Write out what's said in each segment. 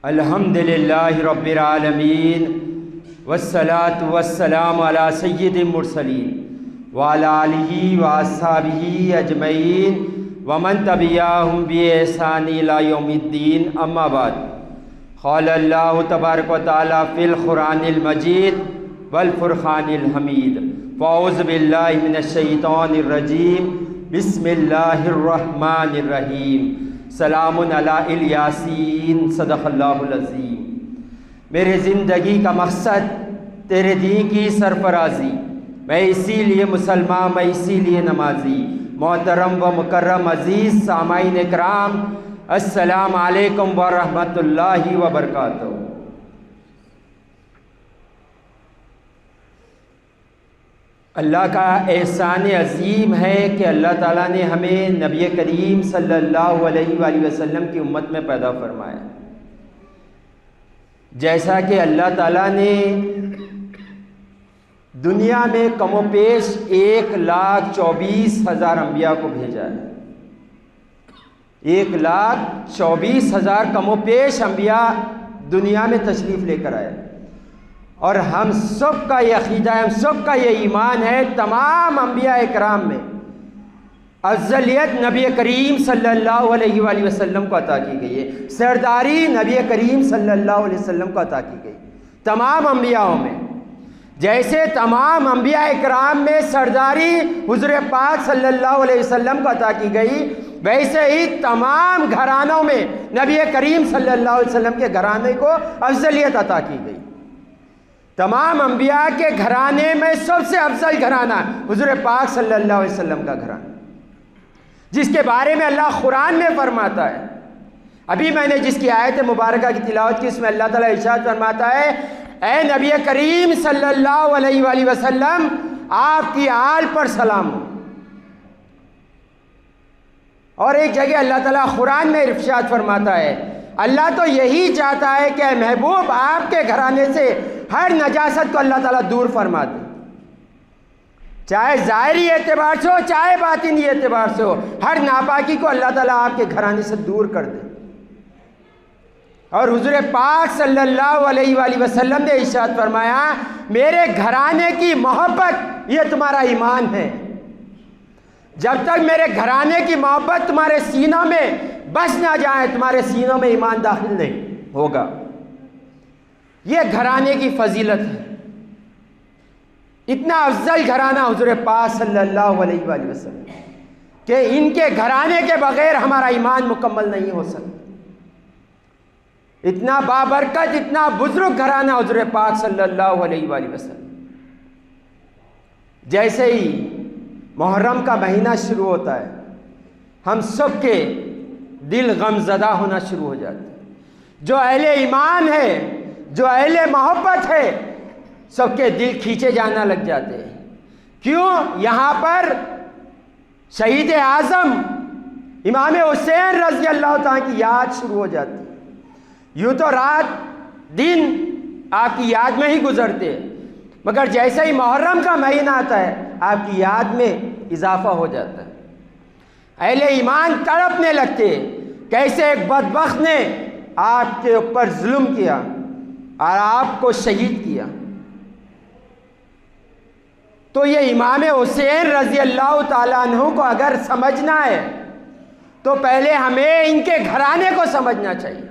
الحمدللہ رب العالمین والصلاة والسلام علی سید المرسلین وعلی آلہ واصحابہ اجمعین ومن تبعہم بإحسان الی یوم الدین اما بعد قال اللہ تبارک و تعالی فی القرآن المجید والفرقان الحمید فاعوذ باللہ من الشیطان الرجیم بسم اللہ الرحمن الرحیم سلام علی الیاسین صدق اللہ العظیم۔ میرے زندگی کا مقصد تیرے دین کی سرفرازی، میں اسی لیے مسلمان، میں اسی لیے نمازی۔ محترم و مکرم عزیز سامعین اکرام، السلام علیکم ورحمۃ اللہ وبرکاتہ۔ اللہ کا احسان عظیم ہے کہ اللہ تعالیٰ نے ہمیں نبی کریم صلی اللہ علیہ وآلہ وسلم کی امت میں پیدا فرمایا۔ جیسا کہ اللہ تعالیٰ نے دنیا میں کم و بیش 1,24,000 انبیاء کو بھیجا ہے۔ 1,24,000 کم و بیش انبیاء دنیا میں تشریف لے کر آئے، اور ہم سب کا یہ عقیدہ ہے، ہم سب کا یہ ایمان ہے، تمام انبیاء اکرام میں افضلیت نبی کریم صلی اللہ علیہ وآلہ وسلم کو عطا کی گئی ہے، سرداری نبی کریم صلی اللہ علیہ وسلم کو عطا کی گئی تمام انبیاءوں میں۔ جیسے تمام انبیاء اکرام میں سرداری حضور پاک صلی اللہ علیہ وسلم کو عطا کی گئی، ویسے ہی تمام گھرانوں میں نبی کریم صلی اللہ علیہ وسلم کے گھرانے کو افضلیت عطا کی گئی۔ تمام انبیاء کے گھرانے میں سب سے افضل گھرانہ حضور پاک صلی اللہ علیہ وسلم کا گھرانہ، جس کے بارے میں اللہ قرآن میں فرماتا ہے۔ ابھی میں نے جس کی آیت مبارکہ کی تلاوت کی، اس میں اللہ تعالیٰ ارشاد فرماتا ہے، اے نبی کریم صلی اللہ علیہ وآلہ وسلم، آپ کی آل پر سلام ہو۔ اور ایک جگہ اللہ تعالیٰ قرآن میں ارشاد فرماتا ہے، اللہ تو یہی چاہتا ہے کہ اے محبوب، آپ کے گھرانے سے ہر نجاست کو اللہ تعالیٰ دور فرما دے، چاہے ظاہری اعتبار سے ہو چاہے باطنی اعتبار سے ہو، ہر ناپاکی کو اللہ تعالیٰ آپ کے گھرانے سے دور کر دے۔ اور حضور پاک صلی اللہ علیہ وآلہ وسلم نے ارشاد فرمایا، میرے گھرانے کی محبت یہ تمہارا ایمان ہے۔ جب تک میرے گھرانے کی محبت تمہارے سینوں میں بس نہ جائے، تمہارے سینوں میں ایمان داخل نہیں ہوگا۔ یہ گھرانے کی فضیلت ہے۔ اتنا افضل گھرانہ حضور پاک صلی اللہ علیہ وآلہ وسلم کہ ان کے گھرانے کے بغیر ہمارا ایمان مکمل نہیں ہو سکتا۔ اتنا بابرکت، اتنا بزرگ گھرانہ حضور پاک صلی اللہ علیہ وآلہ وسلم۔ جیسے ہی محرم کا مہینہ شروع ہوتا ہے، ہم سب کے دل غمزدہ ہونا شروع ہو جاتے ہیں۔ جو اہل ایمان ہے، جو اہل محبت ہے، سب کے دل کھینچے جانا لگ جاتے ہیں۔ کیوں؟ یہاں پر شہید اعظم امام حسین رضی اللہ تعالیٰ کی یاد شروع ہو جاتی ہے۔ یوں تو رات دن آپ کی یاد میں ہی گزرتے ہیں، مگر جیسے ہی محرم کا مہینہ آتا ہے، آپ کی یاد میں اضافہ ہو جاتا ہے۔ اہل ایمان تڑپنے لگتے، کیسے ایک بدبخت نے آپ کے اوپر ظلم کیا اور آپ کو شہید کیا۔ تو یہ امام حسین رضی اللہ تعالیٰ عنہ کو اگر سمجھنا ہے تو پہلے ہمیں ان کے گھرانے کو سمجھنا چاہیے۔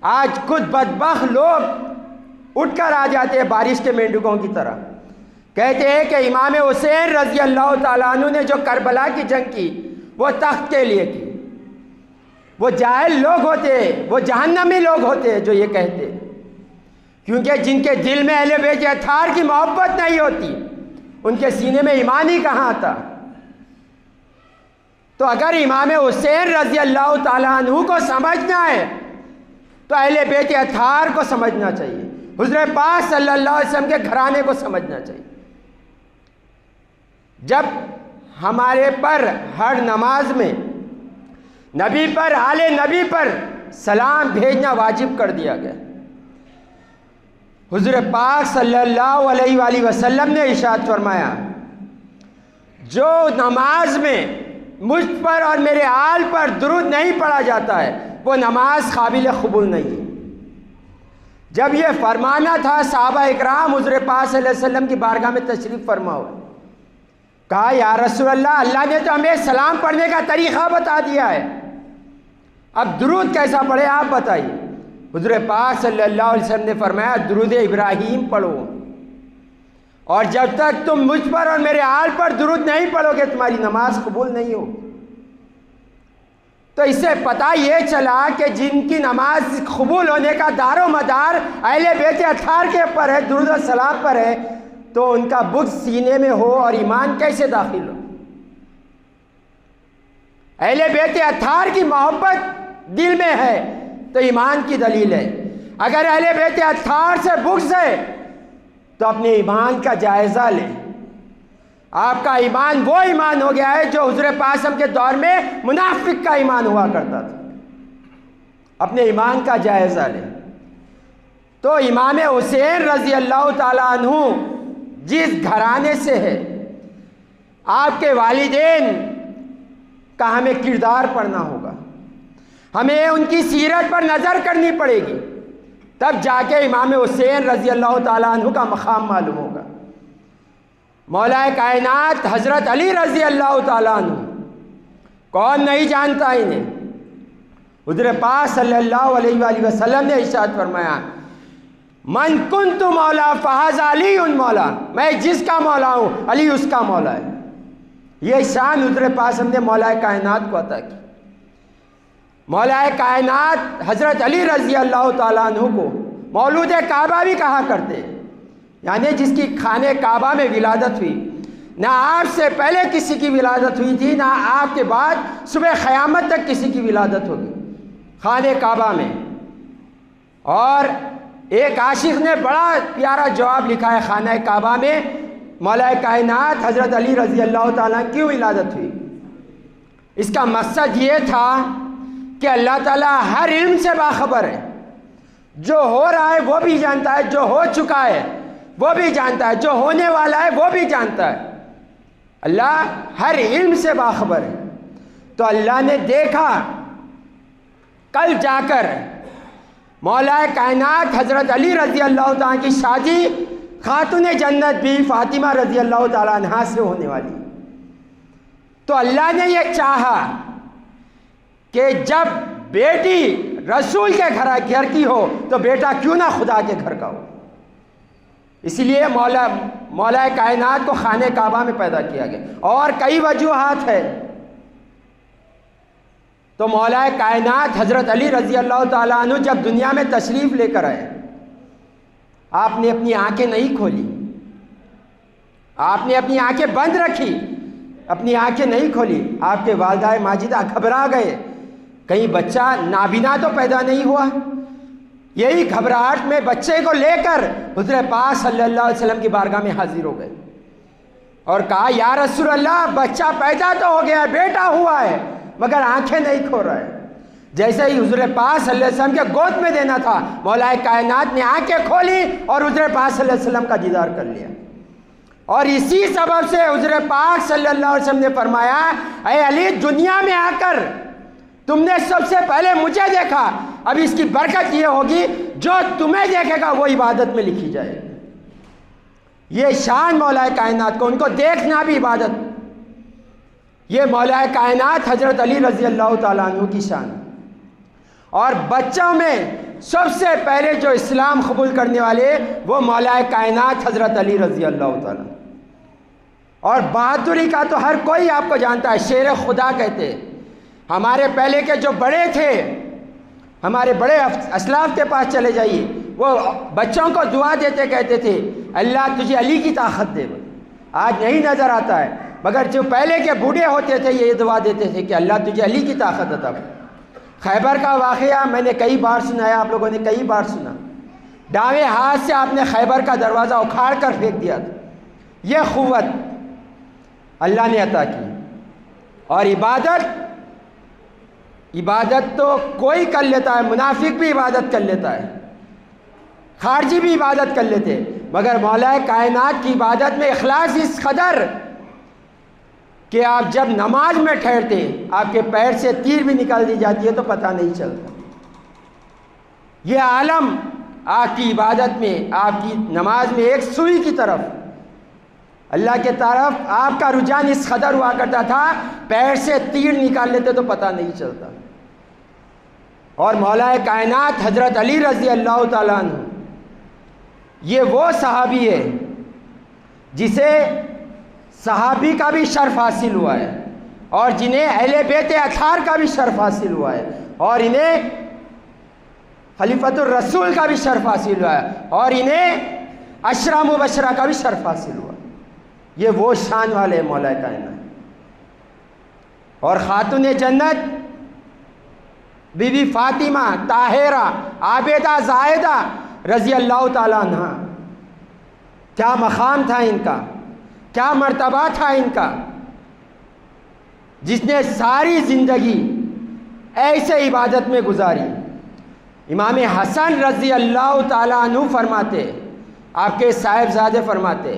آج کچھ بدبخت لوگ اٹھ کر آ جاتے ہیں بارش کے مینڈکوں کی طرح، کہتے ہیں کہ امام حسین رضی اللہ تعالیٰ عنہ نے جو کربلا کی جنگ کی وہ تخت کے لیے کی۔ وہ جاہل لوگ ہوتے، وہ جہنمی لوگ ہوتے جو یہ کہتے، کیونکہ جن کے دل میں اہل بیت اطہار کی محبت نہیں ہوتی، ان کے سینے میں ایمان ہی کہاں آتا۔ تو اگر امام حسین رضی اللہ تعالیٰ عنہ کو سمجھنا ہے تو اہل بیت اطہار کو سمجھنا چاہیے، حضور پاک صلی اللہ علیہ وسلم کے گھرانے کو سمجھنا چاہیے۔ جب ہمارے پر ہر نماز میں نبی پر، آل نبی پر سلام بھیجنا واجب کر دیا گیا، حضور پاک صلی اللہ علیہ وآلہ وسلم نے ارشاد فرمایا، جو نماز میں مجھ پر اور میرے آل پر درود نہیں پڑھا جاتا ہے وہ نماز قابل قبول نہیں ہے۔ جب یہ فرمانا تھا صحابہ اکرام حضور پاک صلی اللہ علیہ وسلم کی بارگاہ میں تشریف فرما ہوئے، کہا یا رسول اللہ، اللہ نے تو ہمیں سلام پڑھنے کا طریقہ بتا دیا ہے، اب درود کیسا پڑھے آپ بتائیے۔ حضور پاک صلی اللہ علیہ وسلم نے فرمایا درود ابراہیم پڑھو، اور جب تک تم مجھ پر اور میرے آل پر درود نہیں پڑھو گے تمہاری نماز قبول نہیں ہو۔ تو اس سے پتہ یہ چلا کہ جن کی نماز قبول ہونے کا دار و مدار اہل بیت اطہار کے اوپر ہے، درود و سلام پر ہے، تو ان کا بغض سینے میں ہو اور ایمان کیسے داخل ہو؟ اہل بیت اطہار کی محبت دل میں ہے تو ایمان کی دلیل ہے، اگر اہل بیت اطہار سے بغض ہے تو اپنے ایمان کا جائزہ لیں۔ آپ کا ایمان وہ ایمان ہو گیا ہے جو حضور پاک کے دور میں منافق کا ایمان ہوا کرتا تھا۔ اپنے ایمان کا جائزہ لیں۔ تو امام حسین رضی اللہ تعالیٰ عنہ جس گھرانے سے ہے، آپ کے والدین کا ہمیں کردار پڑھنا ہوگا، ہمیں ان کی سیرت پر نظر کرنی پڑے گی، تب جا کے امام حسین رضی اللہ تعالیٰ عنہ کا مقام معلوم ہوگا۔ مولا کائنات حضرت علی رضی اللہ تعالیٰ عنہ، کون نہیں جانتا انہیں؟ حضور پاک صلی اللہ علیہ وآلہ وسلم نے ارشاد فرمایا من کنت مولا فہذا علی مولا، میں جس کا مولا ہوں علی اس کا مولا ہے۔ یہ شان حضور پاک نے مولا کائنات کو عطا کی۔ مولا کائنات حضرت علی رضی اللہ تعالیٰ عنہ کو مولود کعبہ بھی کہا کرتے، یعنی جس کی خانہ کعبہ میں ولادت ہوئی، نہ آپ سے پہلے کسی کی ولادت ہوئی تھی، نہ آپ کے بعد صبح قیامت تک کسی کی ولادت ہوگی، خانہ کعبہ میں۔ اور ایک عاشق نے بڑا پیارا جواب لکھا ہے خانہ کعبہ میں مولا کائنات حضرت علی رضی اللہ تعالیٰ کیوں ولادت ہوئی۔ اس کا مقصد یہ تھا کہ اللہ تعالیٰ ہر علم سے باخبر ہے، جو ہو رہا ہے وہ بھی جانتا ہے، جو ہو چکا ہے وہ بھی جانتا ہے، جو ہونے والا ہے وہ بھی جانتا ہے۔ اللہ ہر علم سے باخبر ہے۔ تو اللہ نے دیکھا کل جا کر مولا کائنات حضرت علی رضی اللہ تعالیٰ کی شادی خاتون جنت بھی فاطمہ رضی اللہ تعالیٰ عنہا سے ہونے والی، تو اللہ نے یہ چاہا کہ جب بیٹی رسول کے گھر کی ہو تو بیٹا کیوں نہ خدا کے گھر کا ہو، اس لیے مولا کائنات کو خانہ کعبہ میں پیدا کیا گیا، اور کئی وجوہات ہے۔ تو مولا کائنات حضرت علی رضی اللہ تعالیٰ عنہ جب دنیا میں تشریف لے کر آئے، آپ نے اپنی آنکھیں نہیں کھولی، آپ نے اپنی آنکھیں بند رکھی، اپنی آنکھیں نہیں کھولی۔ آپ کے والدہ ماجدہ گھبرا گئے، کہیں بچہ نابینا تو پیدا نہیں ہوا۔ یہی گھبراہٹ میں بچے کو لے کر حضور پاک صلی اللہ علیہ وسلم کی بارگاہ میں حاضر ہو گئے اور کہا یا رسول اللہ، بچہ پیدا تو ہو گیا ہے، بیٹا ہوا ہے، مگر آنکھیں نہیں کھول رہا ہے۔ جیسے ہی حضور پاک صلی اللہ علیہ وسلم کے گود میں دینا تھا، مولا کائنات نے آنکھیں کھولی اور حضور پاک صلی اللہ علیہ وسلم کا دیدار کر لیا۔ اور اسی سبب سے حضور پاک صلی اللہ علیہ وسلم نے فرمایا اے علی، دنیا میں آ کر تم نے سب سے پہلے مجھے دیکھا، اب اس کی برکت یہ ہوگی جو تمہیں دیکھے گا وہ عبادت میں لکھی جائے گی۔ یہ شان مولا کائنات کو، ان کو دیکھنا بھی عبادت، یہ مولا کائنات حضرت علی رضی اللہ تعالیٰ عنہ کی شان۔ اور بچوں میں سب سے پہلے جو اسلام قبول کرنے والے وہ مولا کائنات حضرت علی رضی اللہ تعالیٰ۔ اور بہادری کا تو ہر کوئی آپ کو جانتا ہے، شیر خدا کہتے ہیں۔ ہمارے پہلے کے جو بڑے تھے، ہمارے بڑے اسلاف کے پاس چلے جائیے، وہ بچوں کو دعا دیتے کہتے تھے اللہ تجھے علی کی طاقت دے۔ آج نہیں نظر آتا ہے، مگر جو پہلے کے بوڑھے ہوتے تھے یہ دعا دیتے تھے کہ اللہ تجھے علی کی طاقت عطا۔ خیبر کا واقعہ میں نے کئی بار سنا ہے، آپ لوگوں نے کئی بار سنا۔ دائیں ہاتھ سے آپ نے خیبر کا دروازہ اکھاڑ کر پھینک دیا تھا۔ یہ قوت اللہ نے عطا کی۔ اور عبادت تو کوئی کر لیتا ہے، منافق بھی عبادت کر لیتا ہے، خارجی بھی عبادت کر لیتے، مگر مولا کائنات کی عبادت میں اخلاص اس قدر کہ آپ جب نماز میں ٹھہرتے آپ کے پیر سے تیر بھی نکال دی جاتی ہے تو پتہ نہیں چلتا۔ یہ عالم آپ کی عبادت میں، آپ کی نماز میں ایک سوئی کی طرف اللہ کے طرف آپ کا رجحان اس قدر ہوا کرتا تھا، پیر سے تیر نکال لیتے تو پتہ نہیں چلتا۔ اور مولا کائنات حضرت علی رضی اللہ تعالیٰ عنہ، یہ وہ صحابی ہے جسے صحابی کا بھی شرف حاصل ہوا ہے، اور جنہیں اہل بیت اطہار کا بھی شرف حاصل ہوا ہے، اور انہیں خلیفۃ الرسول کا بھی شرف حاصل ہوا ہے، اور انہیں عشرہ مبشرہ کا بھی شرف حاصل ہوا ہے۔ یہ وہ شان والے مولا کائنات۔ اور خاتون جنت بی بی فاطمہ طاہرہ عابدہ زاہدہ رضی اللہ تعالیٰ عنہ، کیا مقام تھا ان کا، کیا مرتبہ تھا ان کا، جس نے ساری زندگی ایسے عبادت میں گزاری۔ امام حسن رضی اللہ تعالیٰ عنہ فرماتے، آپ کے صاحبزادے فرماتے،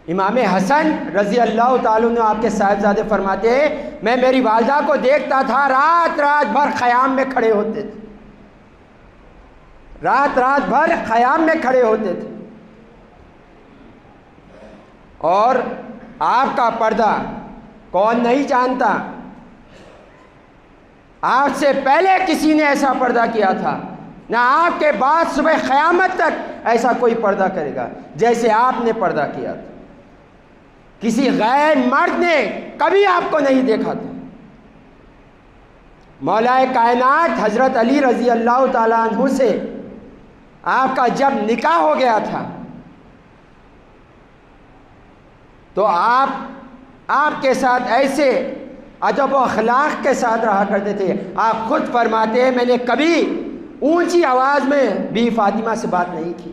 امام حسن رضی اللہ تعالیٰ عنہ آپ کے صاحبزادے فرماتے، میں میری والدہ کو دیکھتا تھا رات رات بھر خیام میں کھڑے ہوتے تھے، رات رات بھر خیام میں کھڑے ہوتے تھے، اور آپ کا پردہ کون نہیں جانتا، آپ سے پہلے کسی نے ایسا پردہ کیا تھا، نہ آپ کے بعد صبح قیامت تک ایسا کوئی پردہ کرے گا جیسے آپ نے پردہ کیا تھا۔ کسی غیر مرد نے کبھی آپ کو نہیں دیکھا تھا۔ مولا کائنات حضرت علی رضی اللہ تعالیٰ عنہ سے آپ کا جب نکاح ہو گیا تھا تو آپ کے ساتھ ایسے ادب و اخلاق کے ساتھ رہا کرتے تھے۔ آپ خود فرماتے ہیں، میں نے کبھی اونچی آواز میں بی فاطمہ سے بات نہیں کی۔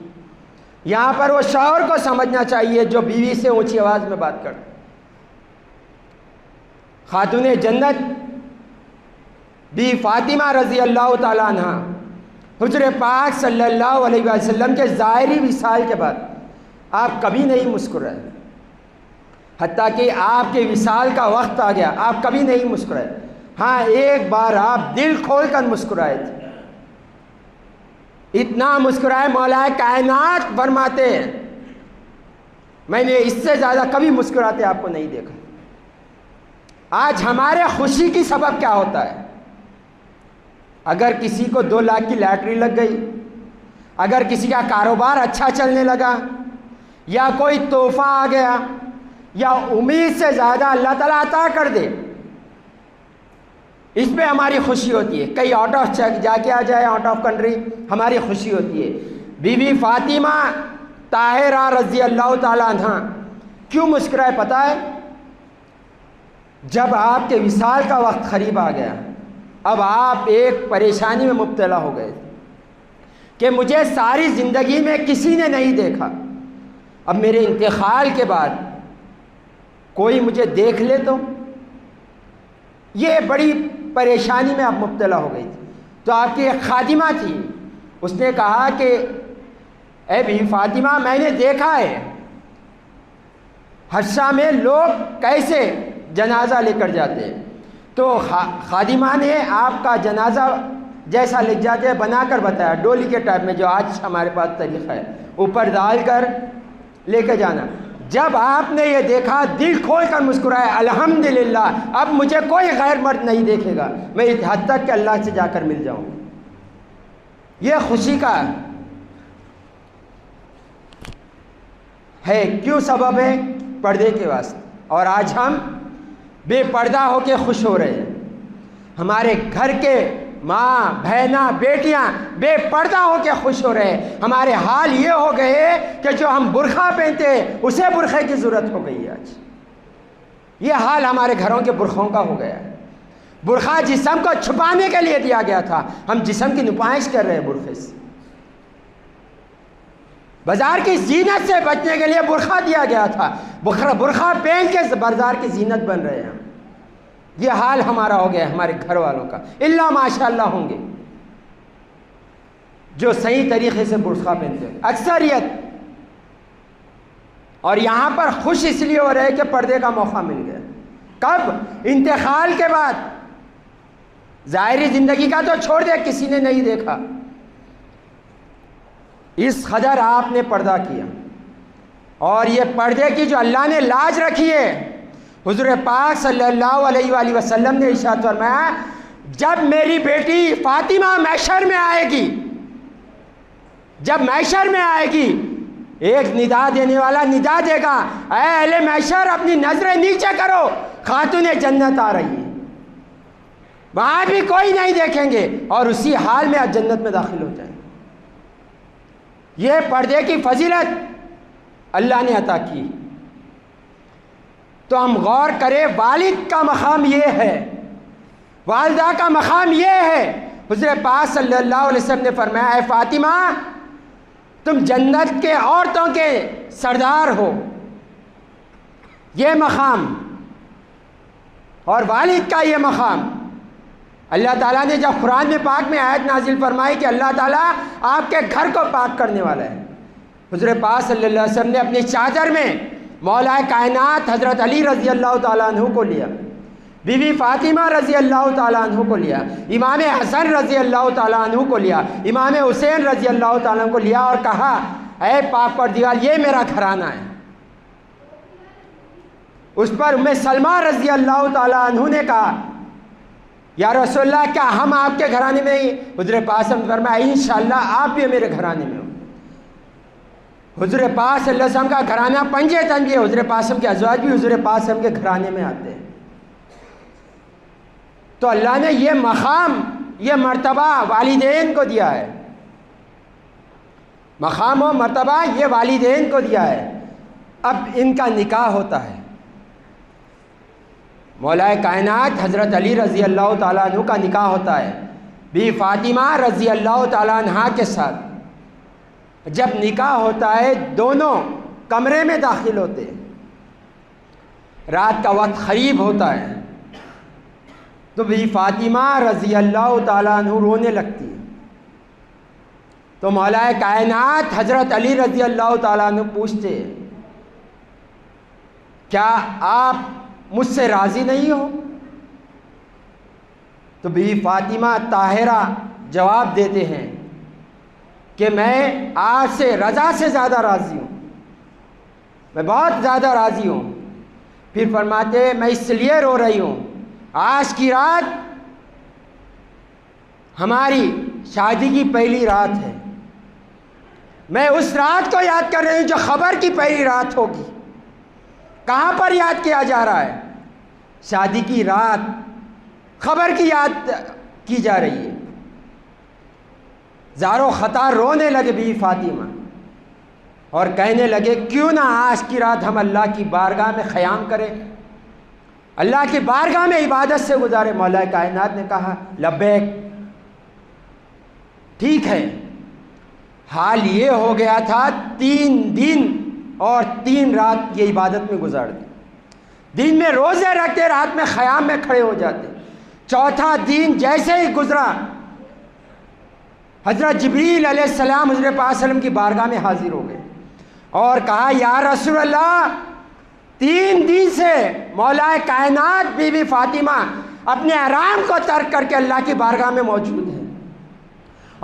یہاں پر وہ شوہر کو سمجھنا چاہیے جو بیوی سے اونچی آواز میں بات کرتا۔ خاتون جنت بی فاطمہ رضی اللہ تعالیٰ عنہ حضور پاک صلی اللہ علیہ وسلم کے ظاہری وصال کے بعد آپ کبھی نہیں مسکرائے، حتیٰ کہ آپ کے وصال کا وقت آ گیا آپ کبھی نہیں مسکرائے۔ ہاں، ایک بار آپ دل کھول کر مسکرائے تھے، اتنا مسکرائے مولا کائنات فرماتے ہیں میں نے اس سے زیادہ کبھی مسکراتے آپ کو نہیں دیکھا۔ آج ہمارے خوشی کی سبب کیا ہوتا ہے؟ اگر کسی کو 2 لاکھ کی لاٹری لگ گئی، اگر کسی کا کاروبار اچھا چلنے لگا، یا کوئی تحفہ آ گیا، یا امید سے زیادہ اللہ تعالیٰ عطا کر دے، اس پہ ہماری خوشی ہوتی ہے۔ کئی آؤٹ آف جا کے آ جائے، آؤٹ آف کنٹری، ہماری خوشی ہوتی ہے۔ بی بی فاطمہ طاہرہ رضی اللہ تعالیٰ عنہ کیوں مسکرائے پتہ ہے؟ جب آپ کے وصال کا وقت قریب آ گیا، اب آپ ایک پریشانی میں مبتلا ہو گئے کہ مجھے ساری زندگی میں کسی نے نہیں دیکھا، اب میرے انتقال کے بعد کوئی مجھے دیکھ لے تو یہ بڑی پریشانی میں آپ مبتلا ہو گئی تھی۔ تو آپ کی ایک خادمہ تھی، اس نے کہا کہ اے بی فاطمہ، میں نے دیکھا ہے حفصہ میں لوگ کیسے جنازہ لے کر جاتے ہیں، تو خادمہ نے آپ کا جنازہ جیسا لے جاتے ہیں بنا کر بتایا، ڈولی کے ٹائپ میں جو آج ہمارے پاس طریقہ ہے، اوپر ڈال کر لے کے جانا۔ جب آپ نے یہ دیکھا دل کھول کر مسکرائے، الحمدللہ اب مجھے کوئی غیر مرد نہیں دیکھے گا، میں اس حد تک کہ اللہ سے جا کر مل جاؤں۔ یہ خوشی کا ہے، کیوں سبب ہے؟ پردے کے واسطے۔ اور آج ہم بے پردہ ہو کے خوش ہو رہے ہیں، ہمارے گھر کے ماں بہناں بیٹیاں بے پردہ ہو کے خوش ہو رہے ہیں۔ ہمارے حال یہ ہو گئے کہ جو ہم برقع پہنتے ہیں اسے برقعے کی ضرورت ہو گئی ہے۔ آج یہ حال ہمارے گھروں کے برقعوں کا ہو گیا ہے۔ برقع جسم کو چھپانے کے لیے دیا گیا تھا، ہم جسم کی نمائش کر رہے ہیں برقعے سے۔ بازار کی زینت سے بچنے کے لیے برقع دیا گیا تھا، برقع پہن کے بازار کی زینت بن رہے ہیں۔ یہ حال ہمارا ہو گیا ہے، ہمارے گھر والوں کا، اللہ ماشاءاللہ ہوں گے جو صحیح طریقے سے برقع پہنتے ہیں۔ اکثریت اور یہاں پر خوش اس لیے ہو رہے کہ پردے کا موقع مل گیا. کب؟ انتقال کے بعد. ظاہری زندگی کا تو چھوڑ دے، کسی نے نہیں دیکھا، اس قدر آپ نے پردہ کیا. اور یہ پردے کی جو اللہ نے لاج رکھی ہے، حضور پاک صلی اللہ علیہ وآلہ وسلم نے ارشاد فرمایا جب میری بیٹی فاطمہ محشر میں آئے گی، جب محشر میں آئے گی، ایک ندا دینے والا ندا دے گا، اے اہل محشر اپنی نظریں نیچے کرو، خاتون جنت آ رہی ہے. وہاں بھی کوئی نہیں دیکھیں گے اور اسی حال میں آپ جنت میں داخل ہو جائیں. یہ پردے کی فضیلت اللہ نے عطا کی. تو ہم غور کریں، والد کا مقام یہ ہے، والدہ کا مقام یہ ہے. حضور پاک صلی اللہ علیہ وسلم نے فرمایا اے فاطمہ تم جنت کے عورتوں کے سردار ہو. یہ مقام اور والد کا یہ مقام اللہ تعالیٰ نے جب قرآن میں پاک میں آیت نازل فرمائی کہ اللہ تعالیٰ آپ کے گھر کو پاک کرنے والا ہے. حضور پاک صلی اللہ علیہ وسلم نے اپنی چادر میں مولا کائنات حضرت علی رضی اللہ تعالیٰ عنہ کو لیا، بی بی فاطمہ رضی اللہ تعالیٰ عنہ کو لیا، امام حسن رضی اللہ تعالیٰ عنہ کو لیا، امام حسین رضی اللہ تعالیٰ عنہ کو لیا اور کہا اے پاک پروردگار یہ میرا گھرانہ ہے. اس پر ام سلمہ رضی اللہ تعالیٰ عنہ نے کہا یا رسول اللہ کیا ہم آپ کے گھرانے میں ہی؟ حضور پاک صلی اللہ علیہ وسلم فرمایا انشاءاللہ آپ بھی میرے گھرانے میں ہو. حضور پاک صلی اللہ علیہ وسلم کا گھرانہ پنجے تن بھی ہے، حضور پاک صلی اللہ علیہ وسلم کے ازواج بھی حضور پاک صلی اللہ علیہ وسلم کے گھرانے میں آتے ہیں. تو اللہ نے یہ مقام، یہ مرتبہ والدین کو دیا ہے، مقام و مرتبہ یہ والدین کو دیا ہے. اب ان کا نکاح ہوتا ہے. مولا کائنات حضرت علی رضی اللہ تعالیٰ عنہ کا نکاح ہوتا ہے بی فاطمہ رضی اللہ تعالیٰ عنہ کے ساتھ. جب نکاح ہوتا ہے دونوں کمرے میں داخل ہوتے ہیں، رات کا وقت قریب ہوتا ہے تو بی فاطمہ رضی اللہ تعالیٰ عنہ رونے لگتی ہے. تو مولا کائنات حضرت علی رضی اللہ تعالیٰ عنہ پوچھتے ہیں کیا آپ مجھ سے راضی نہیں ہو؟ تو بی فاطمہ طاہرہ جواب دیتے ہیں کہ میں آج سے رضا سے زیادہ راضی ہوں، میں بہت زیادہ راضی ہوں. پھر فرماتے ہیں میں اس لیے رو رہی ہوں، آج کی رات ہماری شادی کی پہلی رات ہے، میں اس رات کو یاد کر رہی ہوں جو خبر کی پہلی رات ہوگی. کہاں پر یاد کیا جا رہا ہے؟ شادی کی رات، خبر کی یاد کی جا رہی ہے. زارو خطا رونے لگے بی فاطمہ اور کہنے لگے کیوں نہ آج کی رات ہم اللہ کی بارگاہ میں قیام کریں، اللہ کی بارگاہ میں عبادت سے گزارے. مولا کائنات نے کہا لبیک، ٹھیک ہے. حال یہ ہو گیا تھا 3 دن اور 3 رات یہ عبادت میں گزار دی. دن میں روزے رکھتے، رات میں قیام میں کھڑے ہو جاتے. 4تھا دن جیسے ہی گزرا حضرت جبریل علیہ السلام حضور پاک صلی اللہ علیہ وسلم کی بارگاہ میں حاضر ہو گئے اور کہا یا رسول اللہ 3 دن سے مولا کائنات بی بی فاطمہ اپنے آرام کو ترک کر کے اللہ کی بارگاہ میں موجود ہے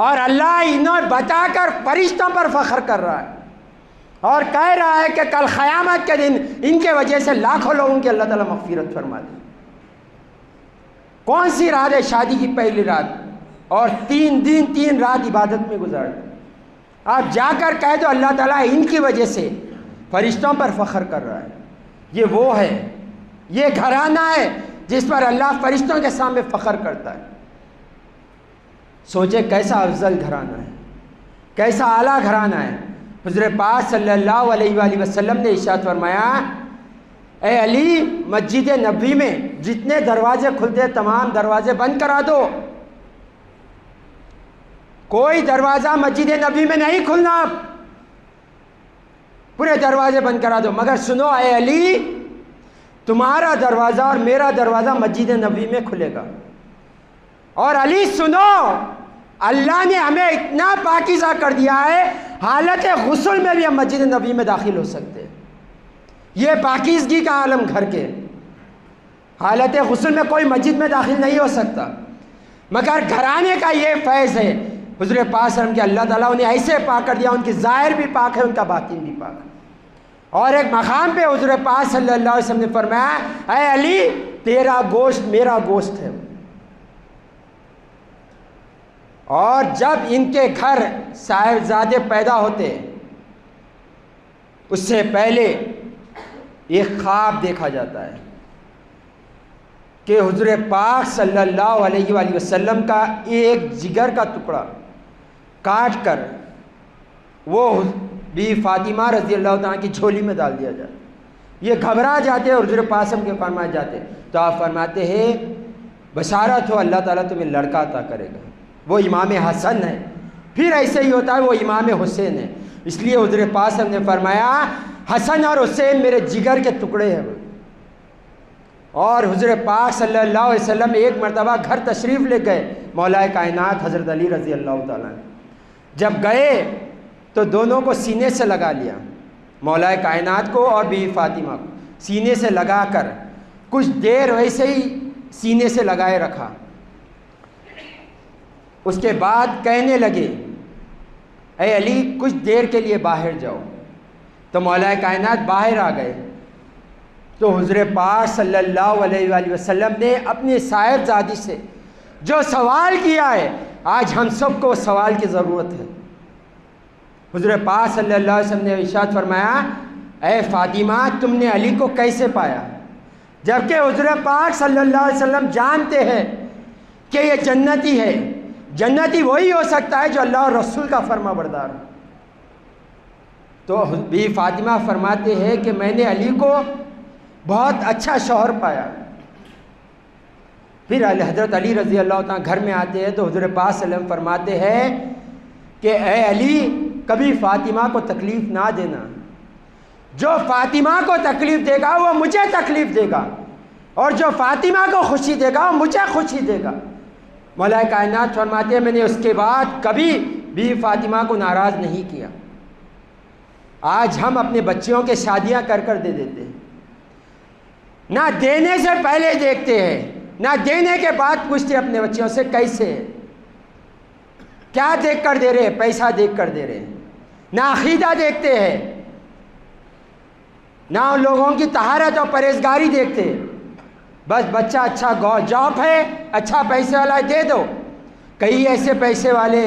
اور اللہ انہیں بتا کر فرشتوں پر فخر کر رہا ہے اور کہہ رہا ہے کہ کل قیامت کے دن ان کے وجہ سے لاکھوں لوگوں کی اللہ تعالیٰ مغفرت فرما دے. کون سی رات ہے؟ شادی کی پہلی رات، اور 3 دن 3 رات عبادت میں گزار دی. آپ جا کر کہہ دو اللہ تعالیٰ ان کی وجہ سے فرشتوں پر فخر کر رہا ہے. یہ وہ ہے، یہ گھرانہ ہے جس پر اللہ فرشتوں کے سامنے فخر کرتا ہے. سوچے کیسا افضل گھرانہ ہے، کیسا اعلیٰ گھرانہ ہے. حضور پاک صلی اللہ علیہ وآلہ وسلم نے ارشاد فرمایا اے علی مسجد نبوی میں جتنے دروازے کھلتے تمام دروازے بند کرا دو، کوئی دروازہ مسجد نبوی میں نہیں کھلنا، پورے دروازے بند کرا دو. مگر سنو اے علی تمہارا دروازہ اور میرا دروازہ مسجد نبوی میں کھلے گا. اور علی سنو اللہ نے ہمیں اتنا پاکیزہ کر دیا ہے حالت غسل میں بھی ہم مسجد نبوی میں داخل ہو سکتے ہیں. یہ پاکیزگی کا عالم گھر کے، حالت غسل میں کوئی مسجد میں داخل نہیں ہو سکتا، مگر گھرانے کا یہ فیض ہے حضور پاک صلی اللہ علیہ وسلم کہ اللہ تعالیٰ انہیں ایسے پاک کر دیا، ان کی ظاہر بھی پاک ہے، ان کا باطن بھی پاک ہے۔ اور ایک مقام پہ حضور پاک صلی اللہ علیہ وسلم نے فرمایا اے علی تیرا گوشت میرا گوشت ہے۔ اور جب ان کے گھر صاحبزادے پیدا ہوتے اس سے پہلے ایک خواب دیکھا جاتا ہے کہ حضور پاک صلی اللہ علیہ وآلہ وسلم کا ایک جگر کا ٹکڑا کاٹ کر وہ بی فاطمہ رضی اللہ تعالیٰ کی جھولی میں ڈال دیا جائے۔ یہ گھبرا جاتے اور حضور پاک کے فرمائے جاتے تو آپ فرماتے ہیں بشارت ہو اللہ تعالیٰ تمہیں لڑکا عطا کرے گا، وہ امام حسن ہے۔ پھر ایسے ہی ہوتا ہے وہ امام حسین ہے، اس لیے حضور پاک نے فرمایا حسن اور حسین میرے جگر کے ٹکڑے ہیں۔ اور حضور پاک صلی اللہ علیہ وسلم ایک مرتبہ گھر تشریف لے گئے مولا کائنات حضرت علی رضی اللہ تعالیٰ نے، جب گئے تو دونوں کو سینے سے لگا لیا، مولا کائنات کو اور بی فاطمہ کو سینے سے لگا کر کچھ دیر ویسے ہی سینے سے لگائے رکھا۔ اس کے بعد کہنے لگے اے علی کچھ دیر کے لیے باہر جاؤ، تو مولا کائنات باہر آ گئے تو حضور پاک صلی اللہ علیہ وآلہ وسلم نے اپنی صاحبزادی سے جو سوال کیا ہے آج ہم سب کو سوال کی ضرورت ہے۔ حضور پاک صلی اللہ علیہ وسلم نے ارشاد فرمایا اے فاطمہ تم نے علی کو کیسے پایا؟ جبکہ حضور پاک صلی اللہ علیہ وسلم جانتے ہیں کہ یہ جنتی ہے، جنتی وہی ہو سکتا ہے جو اللہ اور رسول کا فرما بردار ہو۔ تو بی فاطمہ فرماتے ہیں کہ میں نے علی کو بہت اچھا شوہر پایا۔ پھر حضرت علی رضی اللہ تعالیٰ گھر میں آتے ہیں تو حضور پاک صلی اللہ علیہ وسلم فرماتے ہیں کہ اے علی کبھی فاطمہ کو تکلیف نہ دینا، جو فاطمہ کو تکلیف دے گا وہ مجھے تکلیف دے گا، اور جو فاطمہ کو خوشی دے گا وہ مجھے خوشی دے گا۔ مولا کائنات فرماتے ہیں میں نے اس کے بعد کبھی بھی فاطمہ کو ناراض نہیں کیا۔ آج ہم اپنے بچیوں کے شادیاں کر کر دے دیتے ہیں، نہ دینے سے پہلے دیکھتے ہیں، نہ دینے کے بعد پوچھتے اپنے بچیوں سے کیسے ہے، کیا دیکھ کر دے رہے ہیں، پیسہ دیکھ کر دے رہے ہیں، نہ عقیدہ دیکھتے ہیں، نہ ان لوگوں کی طہارت اور پرہیزگاری دیکھتے ہیں۔ بس بچہ اچھا جاب ہے، اچھا پیسے والا ہے، دے دو۔ کئی ایسے پیسے والے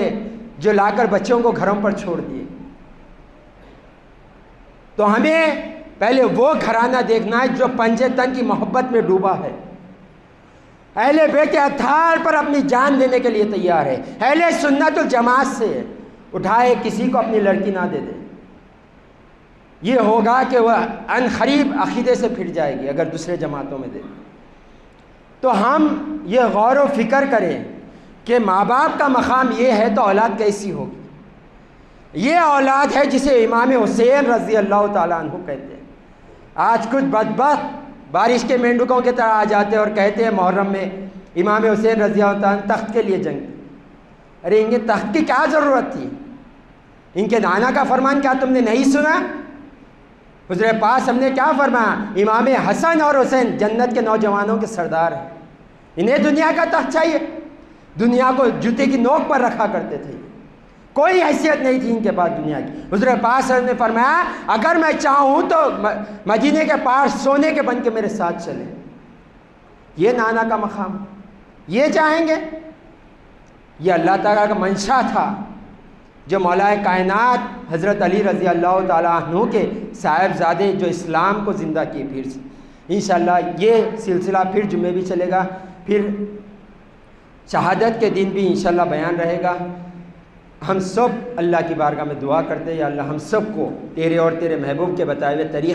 جو لا کر بچوں کو گھروں پر چھوڑ دیے۔ تو ہمیں پہلے وہ گھرانہ دیکھنا ہے جو پنجے تن کی محبت میں ڈوبا ہے، اہل بیت اطہار پر اپنی جان دینے کے لیے تیار ہے، اہل سنت الجماعت سے اٹھائے کسی کو اپنی لڑکی نہ دے دے۔ یہ ہوگا کہ وہ ان قریب عقیدے سے پھر جائے گی اگر دوسرے جماعتوں میں دے۔ تو ہم یہ غور و فکر کریں کہ ماں باپ کا مقام یہ ہے تو اولاد کیسی ہوگی۔ یہ اولاد ہے جسے امام حسین رضی اللہ تعالیٰ عنہ کہتے ہیں۔ آج کچھ بدبخت بارش کے مینڈکوں کی طرح آ جاتے اور کہتے ہیں محرم میں امام حسین رضی اللہ تعالیٰ عنہ تخت کے لیے جنگ کی۔ ارے ان کے تخت کی کیا ضرورت تھی؟ ان کے نانا کا فرمان کیا تم نے نہیں سنا؟ حضور پاک ہم نے کیا فرمایا؟ امام حسن اور حسین جنت کے نوجوانوں کے سردار ہیں، انہیں دنیا کا تخت چاہیے؟ دنیا کو جوتے کی نوک پر رکھا کرتے تھے، کوئی حیثیت نہیں تھی ان کے پاس دنیا کی۔ حضور پاک صلی اللہ علیہ وسلم نے فرمایا اگر میں چاہوں تو مدینے کے پاس سونے کے بن کے میرے ساتھ چلیں۔ یہ نانا کا مقام، یہ چاہیں گے؟ یہ اللہ تعالیٰ کا منشا تھا جو مولا کائنات حضرت علی رضی اللہ تعالیٰ عنہ کے صاحبزادے جو اسلام کو زندہ کیے۔ پھر سے انشاءاللہ یہ سلسلہ پھر جمعے بھی چلے گا، پھر شہادت کے دن بھی انشاءاللہ بیان رہے گا۔ ہم سب اللہ کی بارگاہ میں دعا کرتے ہیں یا اللہ ہم سب کو تیرے اور تیرے محبوب کے بتائے ہوئے طریقے